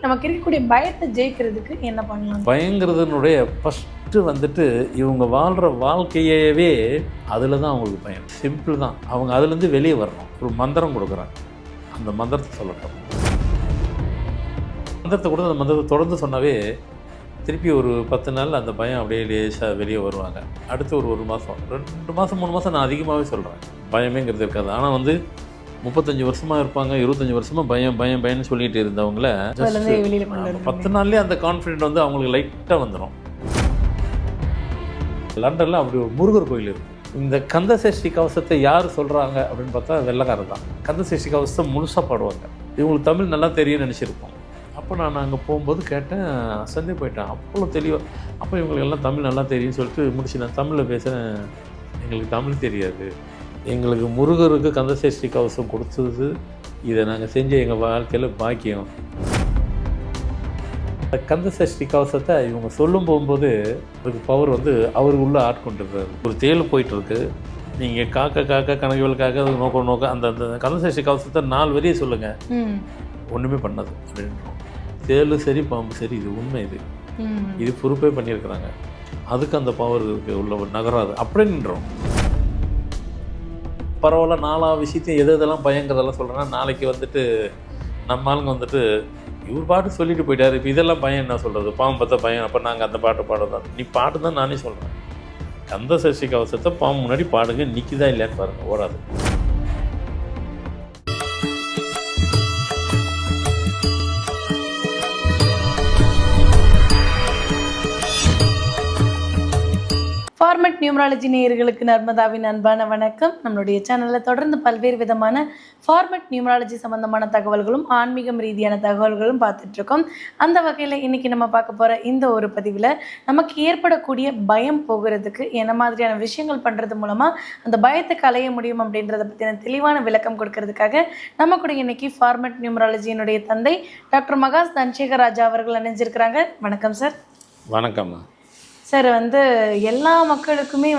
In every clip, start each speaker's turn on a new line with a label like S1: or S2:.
S1: நமக்கு இருக்கக்கூடிய பயத்தை ஜெயிக்கிறதுக்கு என்ன பண்ணலாம்?
S2: பயங்கிறதுனுடைய ஃபஸ்ட்டு வந்துட்டு இவங்க வாழ்கிற வாழ்க்கையவே அதில் தான் அவங்களுக்கு பயம். சிம்பிள் தான். அவங்க அதுலேருந்து வெளியே வரணும். ஒரு மந்திரம் கொடுக்குறாங்க, அந்த மந்திரத்தை சொல்லட்டும். மந்திரத்தை கொடுத்து அந்த மந்திரத்தை தொடர்ந்து சொன்னாவே திருப்பி ஒரு 10 நாள் அந்த பயம் அப்படியே லேசாக வெளியே வருவாங்க. அடுத்து ஒரு மாதம் 2 மாதம் 3 மாதம் நான் அதிகமாகவே சொல்கிறேன். பயமேங்கிறது இருக்காது. ஆனால் 35 வருஷமாக இருப்பாங்க, 25 வருஷமாக பயம்னு சொல்லிட்டு இருந்தவங்கள 10 நாள்லேயே அந்த கான்ஃபிடென்ட் அவங்களுக்கு லைட்டாக வந்துடும். லண்டனில் அப்படி ஒரு முருகர் கோயில் இருக்குது. இந்த கந்தசஷ்டி கவசத்தை யார் சொல்கிறாங்க அப்படின்னு பார்த்தா வெள்ளைக்காரர் தான். கந்தசஷ்டி கவசத்தை முழுசாக பாடுவாங்க. இவங்களுக்கு தமிழ் நல்லா தெரியும்னு நினச்சிருப்போம். அப்போ நான் அங்கே போகும்போது கேட்டேன், சந்தே போயிட்டேன். அவ்வளோ தெளிவாக. அப்போ இவங்களுக்கு எல்லாம் தமிழ் நல்லா தெரியும்னு சொல்லிட்டு முடிச்சு நான் தமிழில் பேசுகிறேன். எங்களுக்கு தமிழ் தெரியாது, எங்களுக்கு முருகருக்கு கந்தசஷ்டி கவசம் கொடுத்தது, இதை நாங்கள் செஞ்ச எங்கள் வாழ்க்கையில் பாக்கியம். கந்தசஷ்டி கவசத்தை இவங்க சொல்லும் போகும்போது அதுக்கு பவர் அவருக்கு உள்ள ஆட்கொண்டிருக்காரு. ஒரு தேல் போயிட்டுருக்கு, நீங்கள் காக்க கணக்குகள் காக்க நோக்க அந்த கந்தசஷ்டி கவசத்தை 4 வரியை சொல்லுங்கள், ஒன்றுமே பண்ணது அப்படின்றோம். தேலு சரி பாம்பு சரி, இது உண்மை. இது பொறுப்பே பண்ணியிருக்கிறாங்க. அதுக்கு அந்த பவர் இருக்குது, உள்ள நகராது அப்படின்றோம். பரவாயில்ல, 4 விஷயத்தையும் எதெல்லாம் பயங்கிறதெல்லாம் சொல்கிறேன்னா, நாளைக்கு நம்ம ஆளுங்க இவர் பாட்டு சொல்லிட்டு போயிட்டார், இப்போ இதெல்லாம் பயம் என்ன சொல்கிறது, பாம்பு பார்த்தா பயம், அப்போ நாங்கள் அந்த பாட்டு பாடுறதா? நீ பாட்டு தான் நானே சொல்கிறேன். கந்தசஷ்டி கவசத்தை பாம்பு முன்னாடி பாடுங்க, நிற்கிதா இல்லையான்னு பாருங்கள், ஓடாது.
S1: ஃபார்மட் நியூமராலஜி நேயர்களுக்கு நர்மதாவின் அன்பான வணக்கம். நம்மளுடைய சேனலில் தொடர்ந்து பல்வேறு விதமான ஃபார்மட் நியூமராலஜி சம்பந்தமான தகவல்களும் ஆன்மீகம் ரீதியான தகவல்களும் பார்த்துட்ருக்கோம். அந்த வகையில் இன்றைக்கி நம்ம பார்க்க போகிற இந்த ஒரு பதிவில் நமக்கு ஏற்படக்கூடிய பயம் போகிறதுக்கு என்ன மாதிரியான விஷயங்கள் பண்ணுறது மூலமாக அந்த பயத்தை களைய முடியும் அப்படின்றத பற்றின தெளிவான விளக்கம் கொடுக்கறதுக்காக நம்ம கூட இன்றைக்கி ஃபார்மட் நியூமராலஜியினுடைய தந்தை டாக்டர் மகாஸ் தனசேகர் ராஜா அவர்கள் இணைஞ்சிருக்கிறாங்க. வணக்கம் சார்.
S2: வணக்கம்
S1: சார். எல்லா மக்களுக்குமே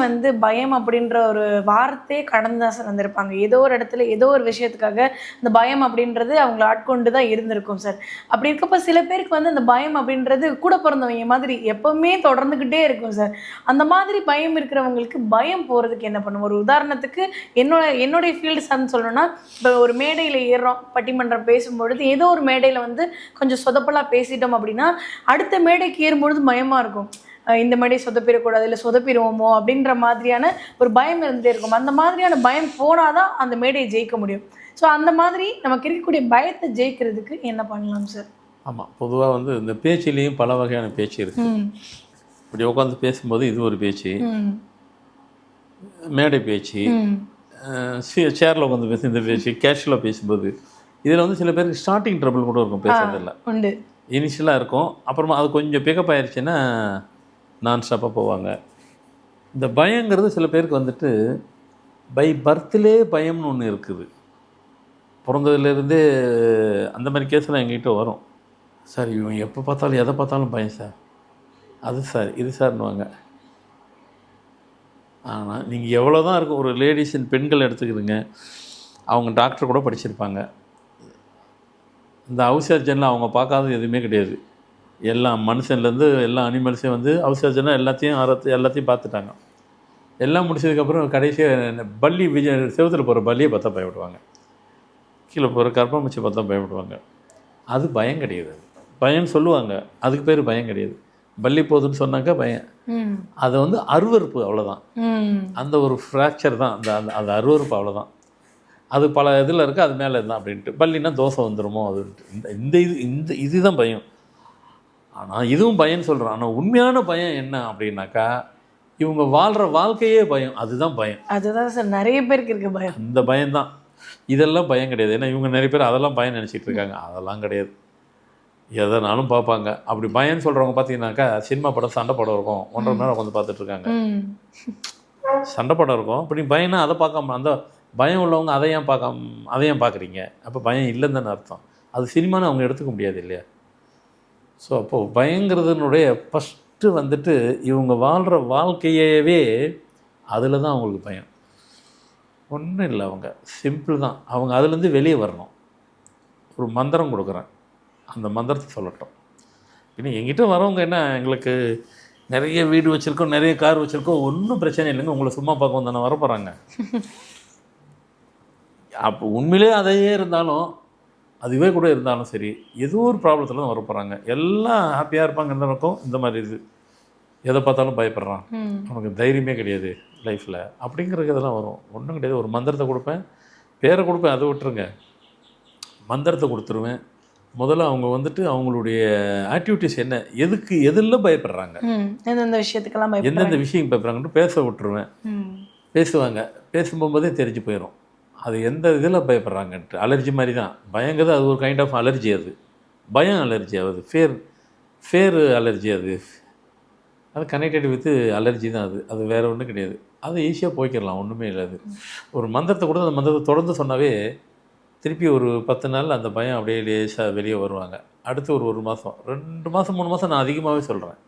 S1: பயம் அப்படின்ற ஒரு வார்த்தையே கடந்து தான் சார் வந்திருப்பாங்க. ஏதோ ஒரு இடத்துல ஏதோ ஒரு விஷயத்துக்காக இந்த பயம் அப்படின்றது அவங்கள ஆட்கொண்டு தான் இருந்திருக்கும் சார். அப்படி இருக்கப்போ சில பேருக்கு அந்த பயம் அப்படின்றது கூட பிறந்தவங்க மாதிரி எப்பவுமே தொடர்ந்துக்கிட்டே இருக்கும் சார். அந்த மாதிரி பயம் இருக்கிறவங்களுக்கு பயம் போகிறதுக்கு என்ன பண்ணும்? ஒரு உதாரணத்துக்கு என்னுடைய ஃபீல்டு சார்ந்து சொல்லணும்னா, இப்போ ஒரு மேடையில் ஏறுறோம், பட்டிமன்றம் பேசும்பொழுது ஏதோ ஒரு மேடையில் கொஞ்சம் சொதப்பலாக பேசிட்டோம் அப்படின்னா அடுத்த மேடைக்கு ஏறும்பொழுது பயமாக இருக்கும். இந்த மாதிரி சொதப்பிடக்கூடாது, இல்லை சொதப்பிடுவோமோ அப்படின்ற மாதிரியான ஒரு பயம் இருந்துகிட்டே இருக்கும். அந்த மாதிரியான பயம் போனால் தான் அந்த மேடையை ஜெயிக்க முடியும். ஸோ அந்த மாதிரி நமக்கு இருக்கக்கூடிய பயத்தை ஜெயிக்கிறதுக்கு என்ன பண்ணலாம் சார்?
S2: ஆமாம், பொதுவாக இந்த பேச்சிலையும் பல வகையான பேச்சு இருக்குது. இப்படி உட்காந்து பேசும்போது இது ஒரு பேச்சு, மேடை பேச்சு, சேரில் உட்காந்து பேச இந்த பேச்சு, கேஷுவலாக பேசும்போது இதில் சில பேருக்கு ஸ்டார்டிங் ட்ரபிள் கூட இருக்கும். பேசுறதில்ல
S1: உண்டு,
S2: இனிஷியலாக இருக்கும். அப்புறமா அது கொஞ்சம் பிக்கப் ஆயிடுச்சுன்னா நான் ஸ்டாப்பாக போவாங்க. இந்த பயங்கிறது சில பேருக்கு பை பர்த்லே பயம்னு ஒன்று இருக்குது. பிறந்ததுலேருந்தே அந்த மாதிரி கேஸ்லாம் எங்ககிட்ட வரும். சார் இவன் எப்போ பார்த்தாலும் எதை பார்த்தாலும் பயம் சார், அது சார் இது சார்னுவாங்க. ஆனால் நீங்கள் எவ்வளோ தான் இருக்கும், ஒரு லேடிஸ் பெண்கள் எடுத்துக்கிதுங்க, அவங்க டாக்டர் கூட படிச்சிருப்பாங்க. இந்த ஹவுஸ் சர்ஜனில் அவங்க பார்க்காதது எதுவுமே கிடையாது. எல்லா மனுஷன்லேருந்து எல்லா அனிமல்ஸையும் ஹவுஸ் சர்ஜனாக எல்லாத்தையும் பார்த்துட்டாங்க. எல்லாம் முடிச்சதுக்கப்புறம் கடைசியாக பள்ளி செவத்தில் போகிற பள்ளியை பார்த்தா பயப்படுவாங்க, கீழே போகிற கர்ப்பமூச்சி பார்த்தா பயப்படுவாங்க. அது பயம் கிடையாது. பயம் சொல்லுவாங்க, அதுக்கு பேர் பயம் கிடையாது. பள்ளி போகுதுன்னு சொன்னாக்கா பயம். அது அருவறுப்பு, அவ்வளோதான். அந்த ஒரு ஃப்ராக்சர் தான் அந்த அருவறுப்பு, அவ்வளோதான். அது பல இதில் இருக்குது, அது மேலே இருந்தால் அப்படின்ட்டு. பள்ளினா தோசை வந்துடுமோ அதுன்ட்டு இதுதான் பயம். ஆனால் இதுவும் பயம் சொல்கிறோம். ஆனால் உண்மையான பயம் என்ன அப்படின்னாக்கா, இவங்க வாழ்கிற வாழ்க்கையே பயம். அதுதான் பயம்.
S1: அதுதான் சார் நிறைய பேருக்கு இருக்க பயம்.
S2: அந்த பயம்தான். இதெல்லாம் பயம் கிடையாது. ஏன்னா இவங்க நிறைய பேர் அதெல்லாம் பயம் நினச்சிட்டு இருக்காங்க. அதெல்லாம் கிடையாது. எதனாலும் பார்ப்பாங்க. அப்படி பயம்னு சொல்கிறவங்க பார்த்தீங்கன்னாக்கா, சினிமா படம் சண்டை படம் இருக்கும், 1.5 மணி நேரம் உட்காந்து பார்த்துட்ருக்காங்க. சண்டை படம் இருக்கும். அப்படி பயம்னா அதை பார்க்காம, அந்த பயம் உள்ளவங்க அதை ஏன் பார்க்குறீங்க? அப்போ பயம் இல்லைன்னு தானே அர்த்தம். அது சினிமான்னு அவங்க எடுத்துக்க முடியாது இல்லையா? ஸோ அப்போது பயங்கிறதுனுடைய ஃபஸ்ட்டு இவங்க வாழ்கிற வாழ்க்கையவே அதில் தான் அவங்களுக்கு பயம். ஒன்றும் இல்லை, அவங்க சிம்பிள் தான். அவங்க அதுலேருந்து வெளியே வரணும். ஒரு மந்திரம் கொடுக்குறேன், அந்த மந்திரத்தை சொல்லட்டும். இன்னும் எங்கிட்ட வரவங்க என்ன, எங்களுக்கு நிறைய வீடு வச்சுருக்கோம், நிறைய கார் வச்சுருக்கோம், ஒன்றும் பிரச்சனை இல்லைங்க, உங்களை சும்மா பார்க்க தானே வர போகிறாங்க. அப்போ உண்மையிலே அதையே இருந்தாலும், அதுவே கூட இருந்தாலும் சரி, ஏதோ ஒரு ப்ராப்ளத்தில் தான் வர போகிறாங்க. எல்லாம் ஹாப்பியாக இருப்பாங்க. இந்த பக்கம் இந்த மாதிரி இது எதை பார்த்தாலும் பயப்படுறான், அவனுக்கு தைரியமே கிடையாது லைஃப்பில் அப்படிங்கிறது இதெல்லாம் வரும். ஒன்றும் கிடையாது. ஒரு மந்திரத்தை கொடுப்பேன், பேரை கொடுப்பேன், அதை விட்டுருங்க, மந்திரத்தை கொடுத்துருவேன். முதல்ல அவங்க வந்துட்டு அவங்களுடைய ஆக்டிவிட்டிஸ் என்ன, எதுக்கு எதில் பயப்படுறாங்க,
S1: எந்தெந்த விஷயத்துக்கெல்லாம்
S2: எந்தெந்த விஷயம் பயப்படுறாங்கன்ட்டு பேச விட்டுருவேன். பேசுவாங்க, பேசும்போதே தெரிஞ்சு போயிடும் அது எந்த இதில் பயப்படுறாங்கன்ட்டு. அலர்ஜி மாதிரி தான் பயங்கிறது, அது ஒரு கைண்ட் ஆஃப் அலர்ஜி. அது பயம் அலர்ஜி, அது ஃபேர் அலர்ஜி. அது கனெக்டட் வித் அலர்ஜி தான். அது வேறு ஒன்றும் கிடையாது. அது ஈஸியாக போய்க்கிடலாம், ஒன்றுமே இல்லை. அது ஒரு மந்திரத்தை கூட அந்த மந்திரத்தை தொடர்ந்து சொன்னாவே திருப்பி ஒரு 10 நாள் அந்த பயம் அப்படியே லேசாக வெளியே வருவாங்க. அடுத்து ஒரு மாதம் 2 மாதம் 3 மாதம் நான் அதிகமாகவே சொல்கிறேன்,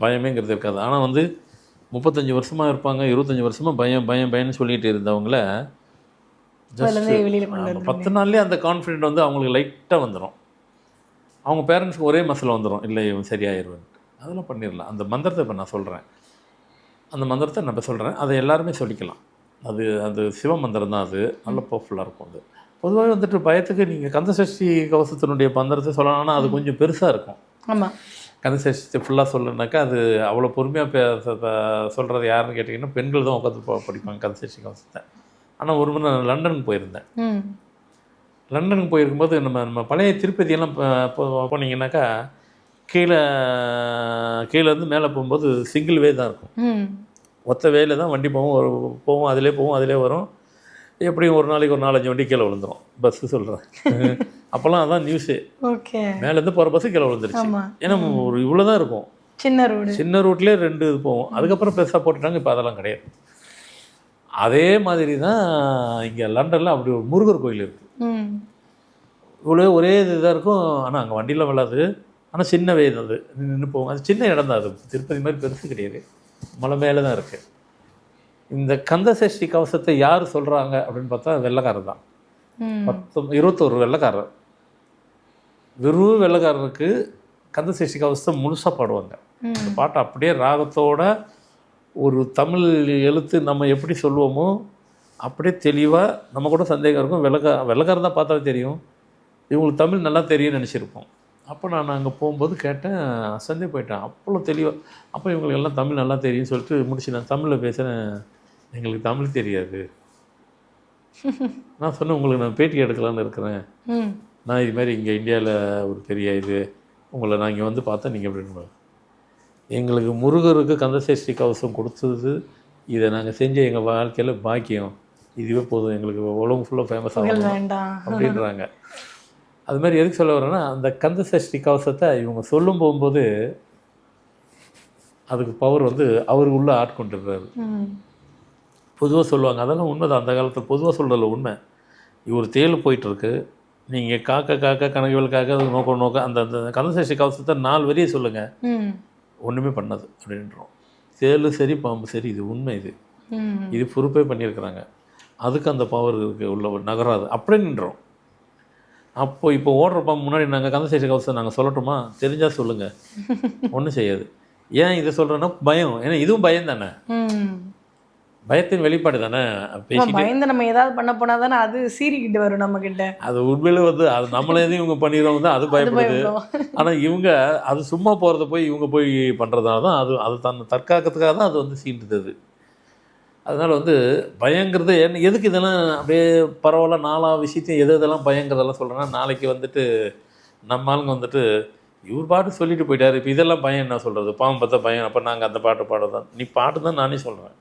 S2: பயமேங்கிறது இருக்காது. ஆனால் வந்து 35 வருஷமாக இருப்பாங்க, 25 வருஷமாக பயம்னு சொல்லிட்டு இருந்தவங்கள ஜஸ்ட் 10 நாள்லேயே அந்த கான்ஃபிடென்ட் வந்து அவங்களுக்கு லைட்டாக வந்துடும். அவங்க பேரண்ட்ஸ்க்கு ஒரே மசில் வந்துடும், இல்லை இவன் சரியாயிருவேன். அதெல்லாம் பண்ணிடலாம். அந்த மந்திரத்தை இப்போ நான் சொல்கிறேன், அந்த மந்திரத்தை நான் இப்போ சொல்கிறேன், அதை எல்லாருமே சொல்லிக்கலாம். அது சிவ மந்திரம் தான். அது நல்ல பவர்ஃபுல்லாக இருக்கும். அது பொதுவாக வந்துட்டு பயத்துக்கு நீங்கள் கந்தசஷ்டி கவசத்தினுடைய மந்திரத்தை சொல்லணும்னா அது கொஞ்சம் பெருசாக இருக்கும்.
S1: ஆமாம்,
S2: கந்தசஷ்டி ஃபுல்லாக சொல்லணுனாக்கா அது அவ்வளோ பொறுமையாக சொல்கிறது யாருன்னு கேட்டிங்கன்னா பெண்கள் தான் உட்காந்து படிப்பாங்க கந்தசஷ்டி கவசத்தை. ஆனால் ஒரு முறை நான் லண்டனுக்கு போயிருந்தேன். லண்டனுக்கு போயிருக்கும்போது நம்ம பழைய திருப்பதியெல்லாம் போனீங்கன்னாக்கா கீழேருந்து மேலே போகும்போது சிங்கிள் வே தான் இருக்கும். ஒத்த வேல தான் வண்டி போவோம் அதிலே வரும். எப்படியும் ஒரு நாளைக்கு ஒரு 4-5 வண்டி கீழே விழுந்துடும். பஸ்ஸு சொல்கிறேன், அப்போல்லாம் அதான் நியூஸு.
S1: ஓகே,
S2: மேலேருந்து போகிற பஸ்ஸு கீழே விழுந்துருச்சு. ஏன்னா ஒரு இவ்வளோ தான் இருக்கும், சின்ன ரூட்லேயே 2 இது போவோம். அதுக்கப்புறம் பெருசாக போட்டுட்டாங்க, இப்போ அதெல்லாம் கிடையாது. அதே மாதிரி தான் இங்கே லண்டனில் அப்படி ஒரு முருகர் கோயில் இருக்குது. இவ்வளோ ஒரே இதுதான் இருக்கும், ஆனால் அங்கே வண்டியில் விழாது. ஆனால் சின்ன வயது, அது நின்று போகும். அது சின்ன இடம் தான், அது திருப்பதி மாதிரி பெருசு கிடையாது, மலை மேலே தான் இருக்குது. இந்த கந்தசஷ்டி கவசத்தை யார் சொல்கிறாங்க அப்படின்னு பார்த்தா வெள்ளைக்காரர் தான். 21 வெள்ளைக்காரர், வெறும் வெள்ளைக்காரருக்கு கந்தசஷ்டி கவசத்தை முழுசாக பாடுவாங்க. அந்த பாட்டை அப்படியே ராகத்தோட ஒரு தமிழ் எழுத்து நம்ம எப்படி சொல்லுவோமோ அப்படியே தெளிவாக, நம்ம கூட சந்தேகம் இருக்கும், வெள்ளைக்காரர் தான் பார்த்தாவே தெரியும் இவங்களுக்கு தமிழ் நல்லா தெரியும்னு நினச்சிருப்போம். அப்போ நான் அங்கே போகும்போது கேட்டேன், அசந்தே போயிட்டேன், அவ்வளோ தெளிவாக. அப்போ இவங்களுக்கு எல்லாம் தமிழ் நல்லா தெரியும்னு சொல்லிட்டு முடிச்சு நான் தமிழில் பேசுகிறேன். எங்களுக்கு தமிழ் தெரியாது. நான் சொன்னேன், உங்களுக்கு நான் பேட்டி எடுக்கலான்னு இருக்கிறேன், நான் இது மாதிரி இங்கே இந்தியாவில் ஒரு பெரிய உங்களை நான் இங்கே வந்து பார்த்தேன், நீங்கள் எப்படி எங்களுக்கு முருகருக்கு கந்தசஷ்டி கவசம் கொடுத்தது, இதை நாங்கள் செஞ்ச எங்கள் வாழ்க்கையில் பாக்கியம், இதுவே போதும், எங்களுக்கு உலகம் ஃபுல்லாக ஃபேமஸ் ஆகும் அப்படின்றாங்க. அது மாதிரி எதுக்கு சொல்ல வரேன்னா, அந்த கந்தசஷ்டி கவசத்தை இவங்க சொல்லும் போகும்போது அதுக்கு பவர் வந்து அவர் உள்ள ஆட்கொண்டுடுறாரு. பொதுவாக சொல்லுவாங்க, அதெல்லாம் உண்மை தான். அந்த காலத்தில் பொதுவாக சொல்கிறதில்ல, உண்மை. ஒரு தேல் போயிட்டுருக்கு, நீங்கள் காக்க கணக்குகள் காக்க அது நோக்க அந்த கந்தசஷ்டி கவசத்தை 4 வரியை சொல்லுங்கள், ஒன்றுமே பண்ணாது அப்படின்றோம். தேல் சரி பாம்பு சரி, இது உண்மை. இது பொறுப்பே பண்ணியிருக்கிறாங்க. அதுக்கு அந்த பவர் இருக்குது, உள்ள நகராது, அப்படியே நின்றோம். அப்போது இப்போ ஓடுறப்ப முன்னாடி நாங்கள் கந்தசஷ்டி கவசம் நாங்கள் சொல்லட்டுமா, தெரிஞ்சால் சொல்லுங்கள், ஒன்றும் செய்யாது. ஏன் இதை சொல்கிறேன்னா பயம், ஏன்னா இதுவும் பயம் தானே, பயத்தின் வெளிப்பாடு தானே.
S1: பயந்து நம்ம ஏதாவது பண்ண போனால் தானே அது சீறிக்கிட்டு வரும் நம்மக்கிட்ட. அது
S2: உண்மையிலே வந்து அது நம்மளே இவங்க பண்ணிடுவாங்க தான், அது பயப்படுது. ஆனால் இவங்க அது சும்மா போகிறத போய் இவங்க போய் பண்ணுறதால தான் அது தன் தற்காக்கிறதுக்காக தான் அது வந்து சீண்டுது. அதனால் வந்து பயங்கிறது எதுக்கு இதெல்லாம் அப்படியே பரவாயில்ல, 4 விஷயத்தையும் எதெல்லாம் பயங்கிறதெல்லாம் சொல்கிறேன்னா, நாளைக்கு வந்துட்டு நம்ம ஆளுங்க வந்துட்டு இவர் பாட்டு சொல்லிட்டு போயிட்டார், இப்போ இதெல்லாம் பயம் என்ன சொல்கிறது, பாம்பு பார்த்தா பயம், அப்போ நாங்கள் அந்த பாட்டு பாடுறதான். நீ பாட்டு தான் நானே சொல்கிறேன்,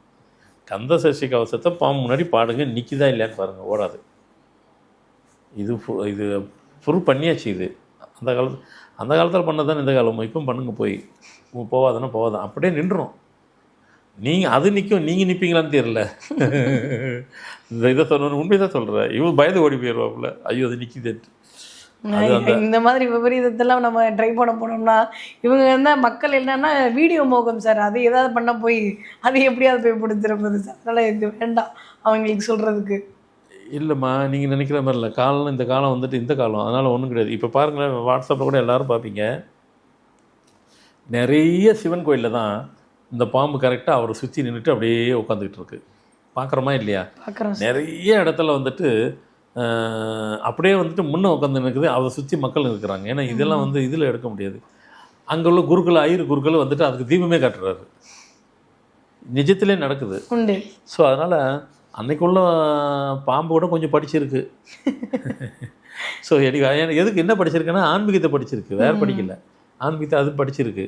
S2: கந்தசஷ்டி கவசத்தை பாம்பு முன்னாடி பாடுங்க, நிற்கிதா இல்லையான்னு பாருங்கள், ஓடாது. இது ப்ரூவ் பண்ணியாச்சு. இது அந்த காலத்தில் பண்ணதான் இந்த காலம், இப்போ பண்ணுங்க, போய் போவாதான் அப்படியே நின்றுடும். நீங்கள் அது நிற்கும், நீங்கள் நிற்பீங்களான்னு தெரியல. இந்த இதை சொல்லணும், உண்மை தான் சொல்கிறேன். இவன் பயந்து ஓடி போயிடுவாப்புல, ஐயோ அது நிற்கிது.
S1: இந்த மாதிரி விபரீதத்தெல்லாம் நம்ம ட்ரை பண்ண போனோம்னா இவங்க வந்து மக்கள் என்னன்னா வீடியோ மோகம் சார், அது ஏதாவது பண்ண போய் அது எப்படியாவது போய் பிடிச்சிருப்பது சார். அதனால் இது வேண்டாம் அவங்களுக்கு சொல்கிறதுக்கு.
S2: இல்லைம்மா, நீங்கள் நினைக்கிற மாதிரி இல்லை. காலம் இந்த காலம் வந்துட்டு இந்த காலம், அதனால் ஒன்றும் கிடையாது. இப்போ பாருங்களேன், வாட்ஸ்அப்பில் கூட எல்லோரும் பார்ப்பீங்க, நிறைய சிவன் கோயிலில் தான் இந்த பாம்பு கரெக்டாக அவரை சுற்றி நின்றுட்டு அப்படியே உட்காந்துக்கிட்டு இருக்கு. பார்க்குறோமா இல்லையா?
S1: பார்க்குறோம்.
S2: நிறைய இடத்துல வந்துட்டு அப்படியே வந்துட்டு முன்னே உட்காந்து நிற்குது, அதை சுற்றி மக்கள் இருக்கிறாங்க. ஏன்னா இதெல்லாம் வந்து இதில் எடுக்க முடியாது. அங்கே உள்ள குருக்கள், ஐயர் குருக்கள் வந்துட்டு அதுக்கு தீபமே காட்டுறாரு. நிஜத்திலே நடக்குது
S1: உண்டு.
S2: ஸோ அதனால் அன்னைக்குள்ள பாம்பு கூட கொஞ்சம் படிச்சிருக்கு. ஸோ எதுக்கு என்ன படிச்சிருக்கேன்னா ஆன்மீகத்தை படிச்சிருக்கு, வேறு படிக்கல. ஆன்மீகத்தை அது படிச்சிருக்கு.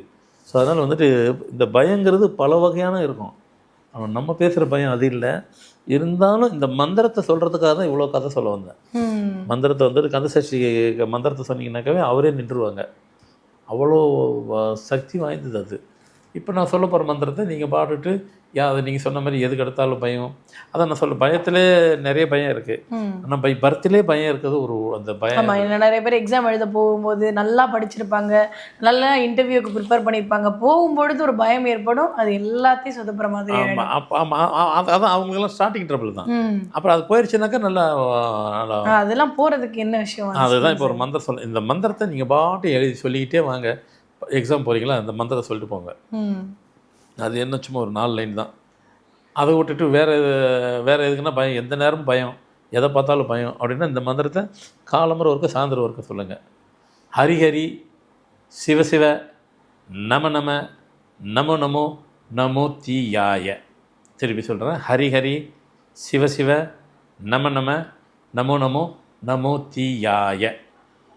S2: ஸோ அதனால் வந்துட்டு இந்த பயங்கிறது பல வகையான இருக்கும். அவன் நம்ம பேசுகிற பயம் அது இல்லை. இருந்தாலும் இந்த மந்திரத்தை சொல்கிறதுக்காக தான் இவ்வளோ கதை சொல்ல வந்தேன். மந்திரத்தை வந்துட்டு கந்தசஷ்டி மந்திரத்தை சொன்னீங்கன்னாக்காவே அவரே நின்றுவாங்க. அவ்வளோ சக்தி வாய்ந்தது அது. இப்போ நான் சொல்ல போகிற மந்திரத்தை நீங்கள் பாட்டுட்டு அதை நீங்கள் சொன்ன மாதிரி எதுக்கு எடுத்தாலும் பயம். அதான் நான் சொல்ல, பயத்திலே நிறைய பயம் இருக்குது. ஆனால் பர்த்திலே பயம் இருக்குது. அந்த பயம்
S1: நிறைய பேர் எக்ஸாம் எழுத போகும்போது நல்லா படிச்சிருப்பாங்க, நல்லா இன்டர்வியூக்கு ப்ரிப்பேர் பண்ணியிருப்பாங்க, போகும்பொழுது ஒரு பயம் ஏற்படும், அது எல்லாத்தையும் சொதப்புற மாதிரி.
S2: அதான் அவங்களுக்கெல்லாம் ஸ்டார்டிங் ட்ரபிள் தான். அப்புறம் அது போயிடுச்சுனாக்கா நல்லா
S1: அதெல்லாம் போகிறதுக்கு என்ன விஷயம்?
S2: அதுதான் இப்போ ஒரு மந்திரம் சொல்ல, இந்த மந்திரத்தை நீங்கள் பாட்டு எழுதி சொல்லிக்கிட்டே வாங்க. எக்ஸாம் போகிறீங்களா, அந்த மந்திரத்தை சொல்லிட்டு போங்க. அது என்ன, சும்மா ஒரு 4 லைன் தான். அதை விட்டுட்டு வேறு எதுக்குன்னா பயம், எந்த நேரமும் பயம், எதை பார்த்தாலும் பயம் அப்படின்னா இந்த மந்திரத்தை காலம்பரம் ஒருக்க சாயந்தரம் ஒருக்க சொல்லுங்கள். ஹரிஹரி சிவசிவ நம நம நமோ நமோ நமோ தீயாய. திருப்பி சொல்கிறேன், ஹரிஹரி சிவசிவ நம நம நமோ நமோ நமோ தீயாய.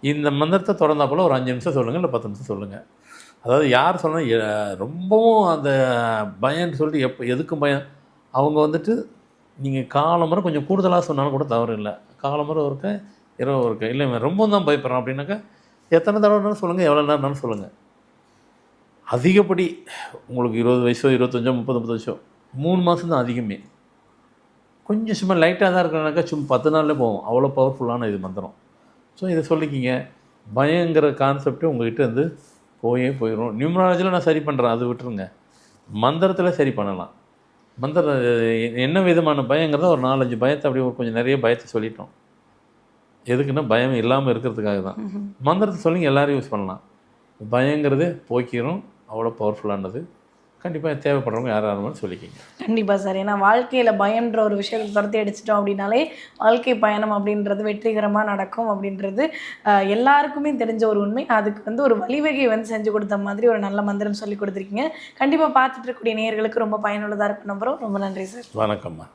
S2: இந்த மந்திரத்தை தொடர்ந்தாப்போல் ஒரு 5 நிமிஷம் சொல்லுங்கள், இல்லை 10 நிமிஷம் சொல்லுங்கள். அதாவது யார் சொன்னால் ரொம்பவும் அந்த பயம்னு சொல்லிட்டு எதுக்கும் பயம், அவங்க வந்துட்டு நீங்கள் காலம்பரம் கொஞ்சம் கூடுதலாக சொன்னாலும் கூட தவறு இல்லை. காலம்பரம் இருக்க இரவு இருக்க, இல்லை ரொம்ப தான் பயப்படுறோம் அப்படின்னாக்கா எத்தனை தடவைனாலும் சொல்லுங்கள், எவ்வளோ நேரம்னாலும் சொல்லுங்கள். அதிகப்படி உங்களுக்கு 20 வயசோ 25 30 வயசோ 3 மாதம் தான் அதிகமே. கொஞ்சம் சும்மா லைட்டாக தான் இருக்கிறனாக்கா சும்மா 10 நாள்லேயே போகும். அவ்வளோ பவர்ஃபுல்லான இது மந்திரம். ஸோ இதை சொல்லிக்கிங்க. பயங்கிற கான்செப்ட்டு உங்கள்கிட்ட வந்து போயிடும். நியூமராலஜியில் நான் சரி பண்ணுறேன், அது விட்டுருங்க. மந்திரத்தில் சரி பண்ணலாம். மந்திரம் என்ன விதமான பயங்கிறத ஒரு 4-5 பயத்தை அப்படியே கொஞ்சம் நிறைய பயத்தை சொல்லிட்டோம். எதுக்குன்னா பயம் இல்லாமல் இருக்கிறதுக்காக தான். மந்திரத்தை சொல்லி எல்லோரும் யூஸ் பண்ணலாம். பயங்கிறது போக்கிடும், அவ்வளோ பவர்ஃபுல்லானது. கண்டிப்பாக தேவைப்படுறவங்க யாராலும் சொல்லிக்கிங்க.
S1: கண்டிப்பாக சார். ஏன்னா வாழ்க்கையில் பயம்ன்ற ஒரு விஷயத்தை துரத்தி அடிச்சிட்டோம் அப்படின்னாலே வாழ்க்கை பயணம் அப்படின்றது வெற்றிகரமாக நடக்கும் அப்படின்றது எல்லாருக்குமே தெரிஞ்ச ஒரு உண்மை. அதுக்கு வந்து ஒரு வழிவகை வந்து செஞ்சு கொடுத்த மாதிரி ஒரு நல்ல மந்திரம் சொல்லி கொடுத்துருக்கீங்க. கண்டிப்பாக பார்த்துட்டு இருக்கக்கூடிய நேயர்களுக்கு ரொம்ப பயனுள்ளதாக இருக்கும் நம்புகிறோம். ரொம்ப நன்றி சார்.
S2: வணக்கம்மா.